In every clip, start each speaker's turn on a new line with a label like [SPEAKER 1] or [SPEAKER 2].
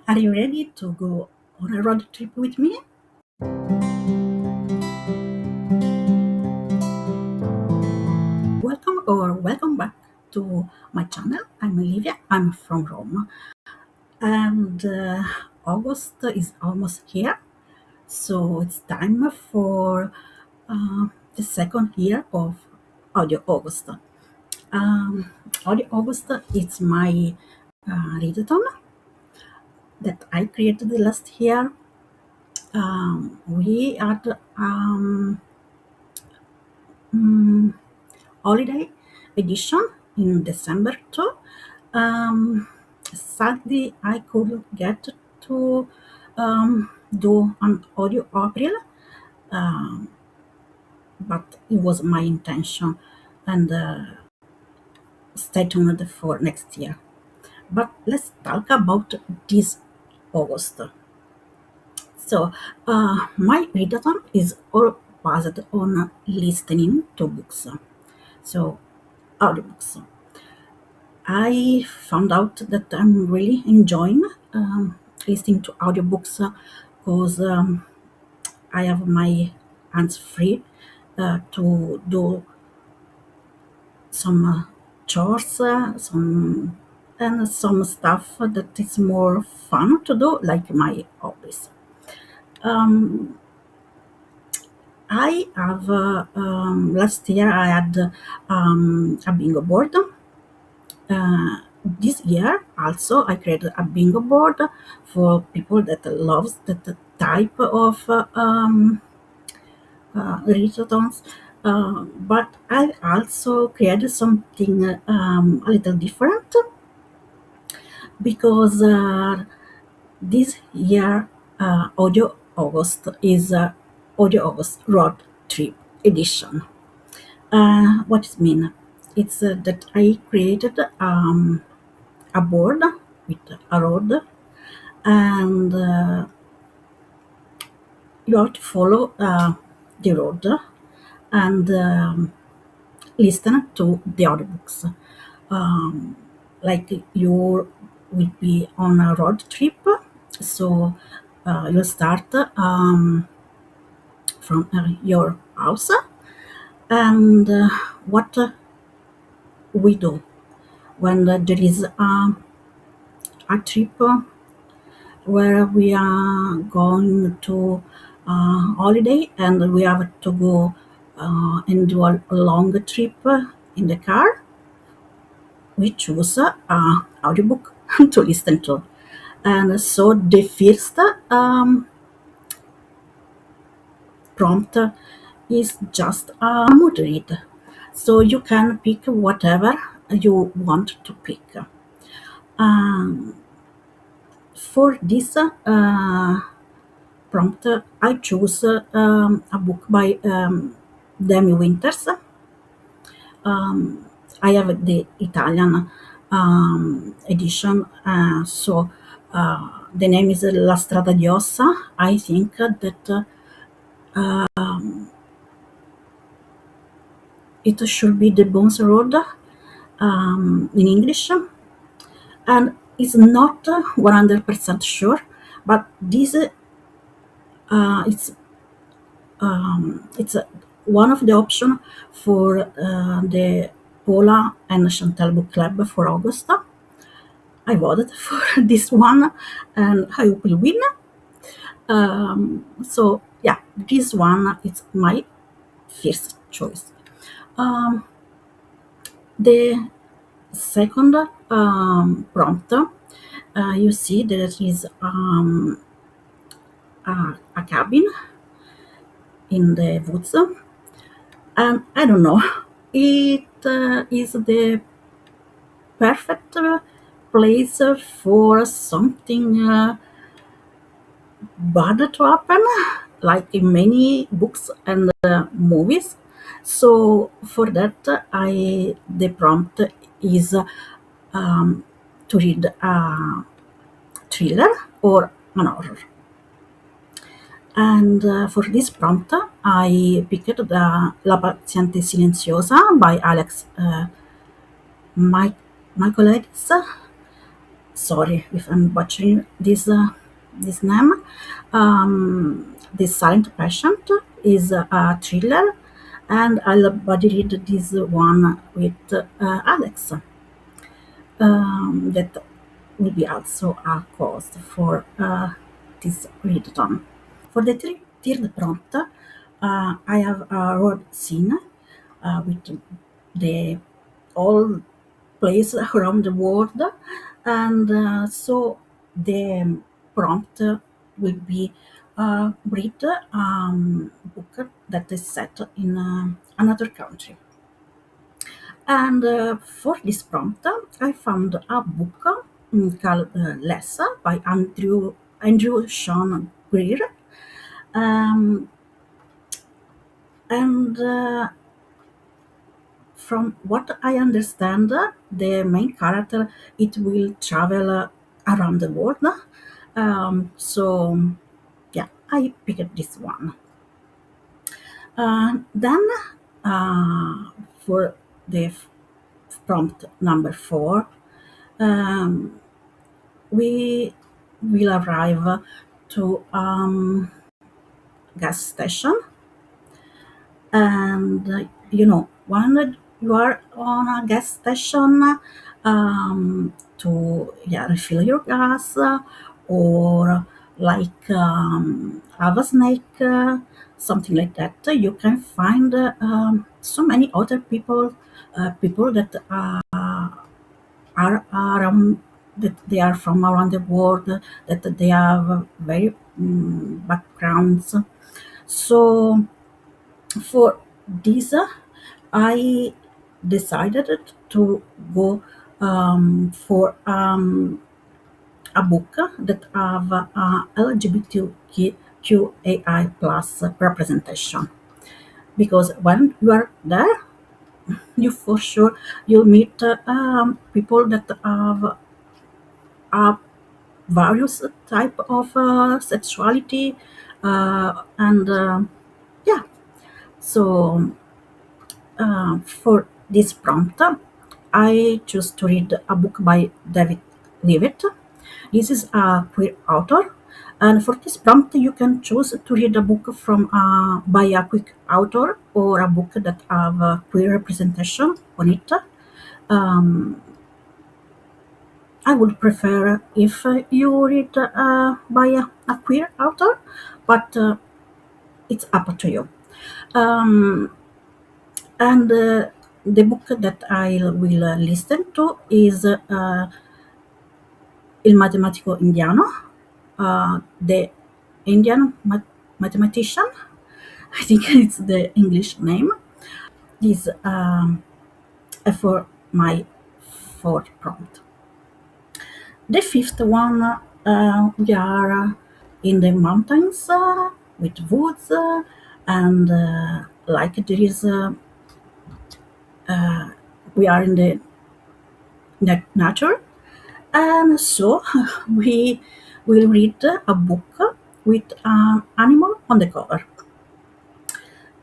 [SPEAKER 1] Are you ready to go on a road trip with me? Welcome back to my channel. I'm Olivia. I'm from Rome, and August is almost here, so it's time for the second year of Audio August. Audio August is my readathon that I created last year. We had mm, holiday edition in December too. Sadly, I couldn't get to do an audio April, um, but it was my intention, and stay tuned for next year. But let's talk about this August. So, my readathon is all based on listening to books. So, audiobooks. I found out that I'm really enjoying listening to audiobooks because I have my hands free to do some chores, some stuff that is more fun to do, like my hobbies. Um, I have last year I had a bingo board. This year also I created a bingo board for people that loves that type of readathons. But I also created something a little different because this year Audio August Road Trip Edition. What it mean? It's that I created a board with a road, and you have to follow the road and listen to the audiobooks. Um, like you will be on a road trip, so you'll start from your house, and what we do when there is a trip where we are going to holiday and we have to go and do a long trip in the car. We choose audiobook to listen to, and so the first prompt is just a mood read, so you can pick whatever you want to pick. um, for this prompt, I choose a book by Demi Winters. Um, I have the Italian edition, so the name is La Strada di Ossa. I think that it should be the Bones Road in English, and it's not 100% sure, but this it's one of the option for the Paula and Shantel book club for August. I voted for this one, and I hope will win. So yeah, this one is my first choice. Um, the second prompt, you see there is a cabin in the woods, and I don't know, it is the perfect place for something bad to happen, like in many books and movies. So for that, I the prompt is to read a thriller or an horror. And for this prompt, I picked the La paziente silenziosa by Alex Michaelides. Sorry if I'm butchering this name. The Silent Patient is a thriller, and I'll body read this one with Alex. That will be also a cost for this readathon. For the third prompt, I have a road scene with the all place around the world, and so the prompt will be read book that is set in another country. And for this prompt, I found a book called Lessa by Andrew Sean Greer. Um, and From what I understand, the main character it will travel around the world. So yeah, I picked this one. Then for the prompt number 4, um, we will arrive to gas station, and when you are on a gas station to refill your gas, or like have a snack, something like that, you can find so many other people that are around, that they are from around the world, that they have very backgrounds. So for this, I decided to go for a book that have LGBTQAI plus representation, because when you are there, you for sure you'll meet people that have various type of sexuality, and yeah. So for this prompt, I choose to read a book by David Levitt. This is a queer author, and for this prompt, you can choose to read a book from by a queer author, or a book that have a queer representation on it. Um, I would prefer if you read by a queer author, but it's up to you. Um, and the book that I will listen to is Il Matematico Indiano, the Indian mathematician. I think it's the English name. This for my fourth prompt. The fifth one, we are in the mountains with woods, and like there is, we are in the nature, and so we will read a book with an animal on the cover.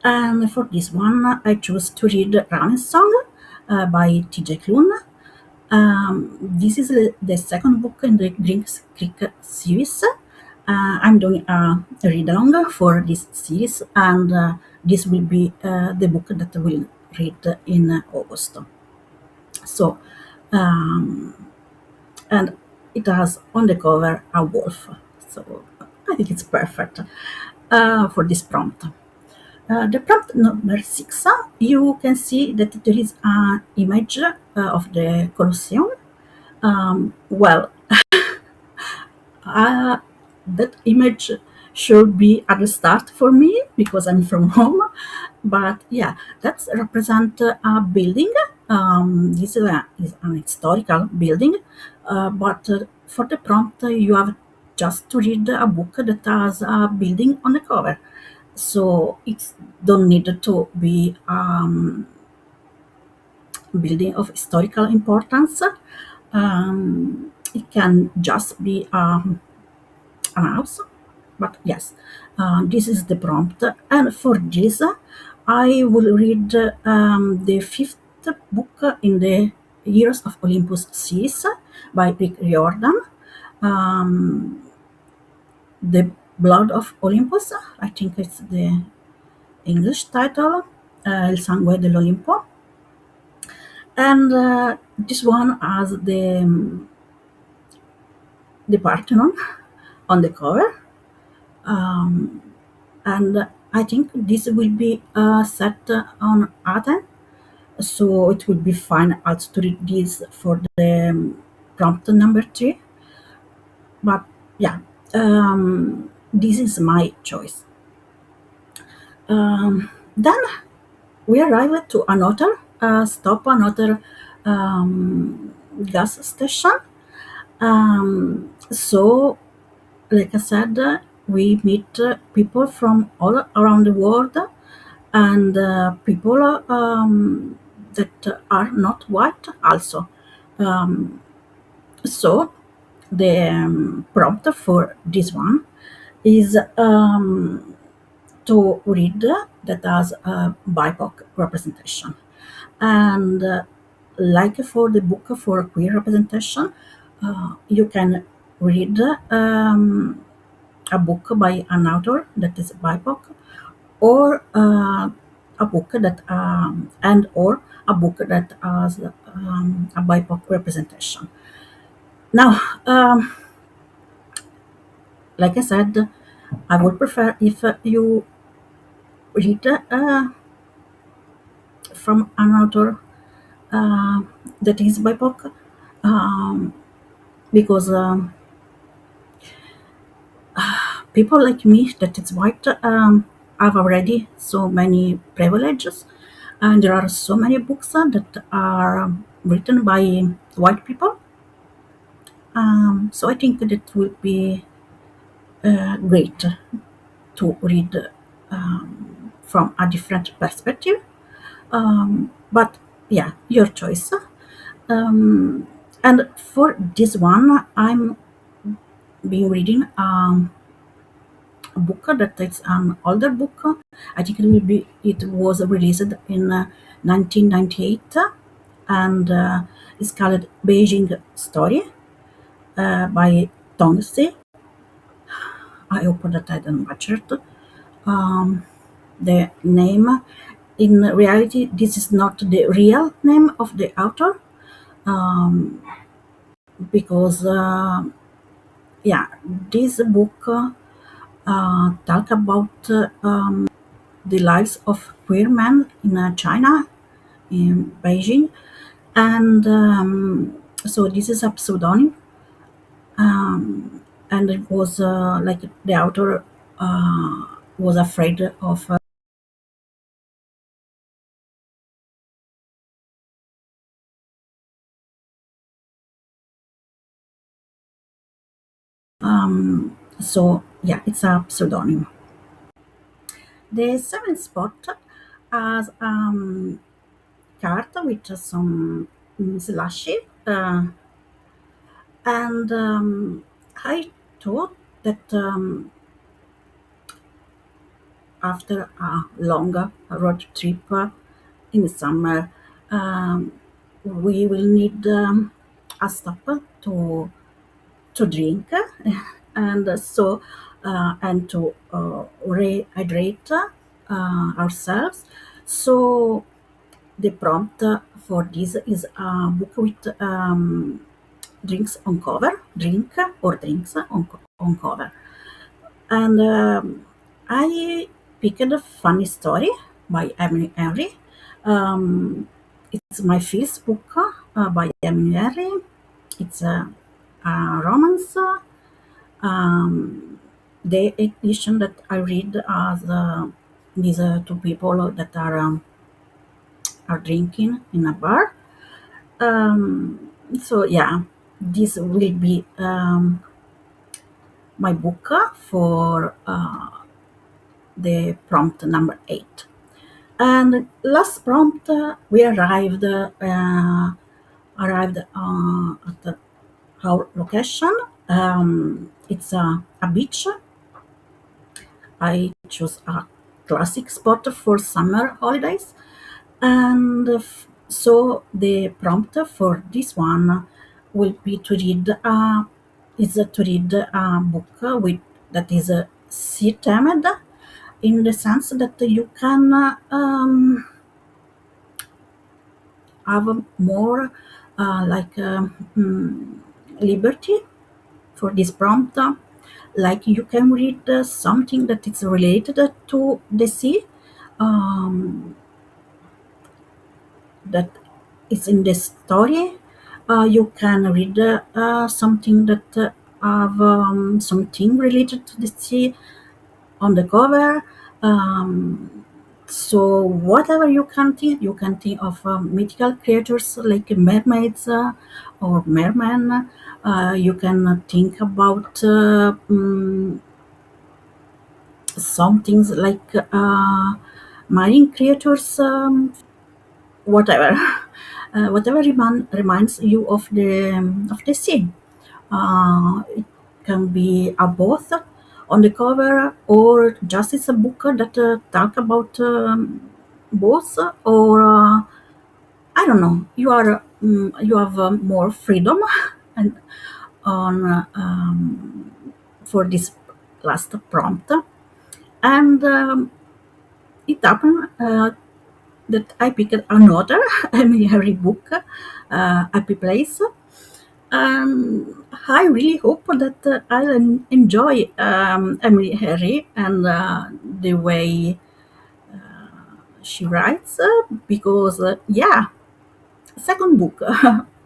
[SPEAKER 1] And for this one, I chose to read Running Song by TJ Klune. This is the second book in the Drinks Creek series. I'm doing a read along for this series, and this will be the book that I will read in August. So, um, and it has on the cover a wolf. So I think it's perfect for this prompt. The prompt number 6, you can see that there is an image of the Colosseum. Well, uh, that image should be at the start for me because I'm from home. But yeah, that's represent a building. This is an historical building, but for the prompt, you have just to read a book that has a building on the cover. So it don't need to be building of historical importance. It can just be an house. But yes, this is the prompt. And for this, I will read the fifth book in the Heroes of Olympus series. by Rick Riordan. Um, the Blood of Olympus, I think it's the English title, Il sangue dell'Olimpo. And this one has the Parthenon on the cover. Um, and I think this will be set on Athens, so it would be fine also to read this for the prompt number 3. But yeah, this is my choice. Then we arrived to another stop, another gas station. So, like I said, we meet people from all around the world, and people that are not white also. Um, so the prompt for this one is to read that has a BIPOC representation. And like for the book for queer representation, you can read a book by an author that is BIPOC, or a book that and or a book that has a BIPOC representation. Now, like I said, I would prefer if you read from an author uh, that is BIPOC, um, because people like me that is white have already so many privileges, and there are so many books that are written by white people. So I think that will be great to read from a different perspective. But yeah, your choice. Um, and for this one, I'm been reading a book that is an older book. I think it was released in 1998, and it's called Beijing Story by Tongsi. I hope that I didn't butcher it. The name. In reality, this is not the real name of the author, um, because yeah, this book talk about the lives of queer men in China, in Beijing, and so this is a pseudonym, and it was like the author was afraid of so yeah, it's a pseudonym. The seventh spot has card with some slushy, and I thought that after a long road trip in the summer, um, we will need a stop to drink, and so and to rehydrate ourselves. So the prompt for this is a book with drinks on cover, drink or drinks on cover. And I picked a funny story by Emily Henry. It's my first book by Emily Henry. It's a romance. Um, the edition that I read as these two people that are drinking in a bar. So yeah, this will be my book for the prompt number 8. And last prompt, we arrived at our location. It's a beach. I chose a classic spot for summer holidays, and so the prompt for this one will be to read a book with that is sea themed, in the sense that you can have more like liberty for this prompt. Like you can read something that is related to the sea, um, that is in the story. You can read something that have something related to the sea on the cover. So whatever you can think of mythical creatures like mermaids or mermen. You can think about some things like marine creatures, whatever, whatever reminds you of the sea. It can be a both on the cover, or just it's a book that talk about both, or I don't know. You have more freedom and on for this last prompt, and it happened that I picked another Emily Harry book, Happy Place. I really hope that I'll enjoy Emily Harry and the way she writes, because, yeah, second book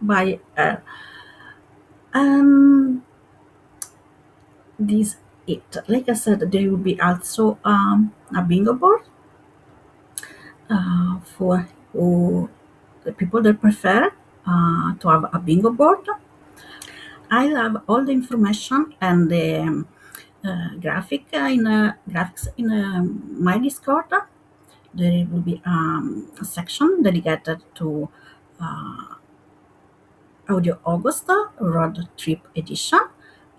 [SPEAKER 1] by her. And this it. Like I said, there will be also a bingo board for the people that prefer to have a bingo board. I love all the information and the graphics in my Discord. There will be a section dedicated to Audio August Road Trip Edition.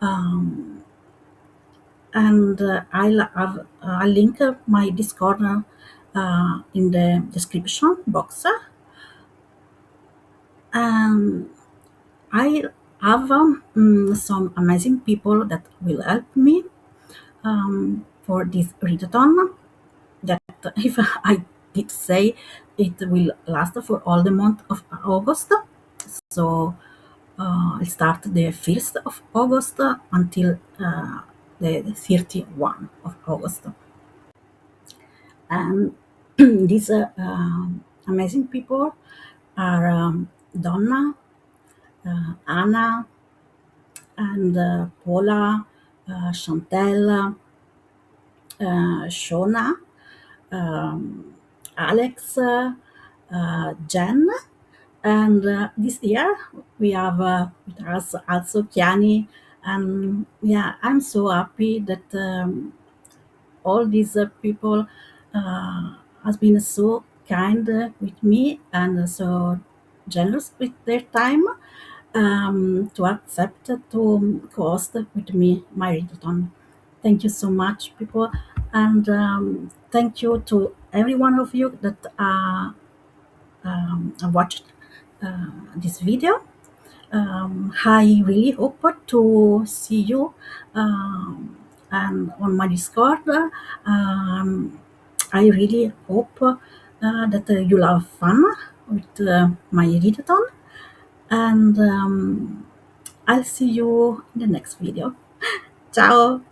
[SPEAKER 1] Um, and I'll link my Discord in the description box. And I have some amazing people that will help me for this readathon. That if I did say it will last for all the month of August. So I start the 1st of August until the 31 of August. And these amazing people are Donna, Anna, and Paula, Shantel, Shauna, um, Alex, Jen, and this year we have with us also Kiani. And yeah, I'm so happy that all these people has been so kind with me and so generous with their time to accept to co-host with me my readathon. Thank you so much, people, and thank you to every one of you that watched this video. I really hope to see you and on my Discord. I really hope that you'll have fun with my readathon, and I'll see you in the next video. Ciao!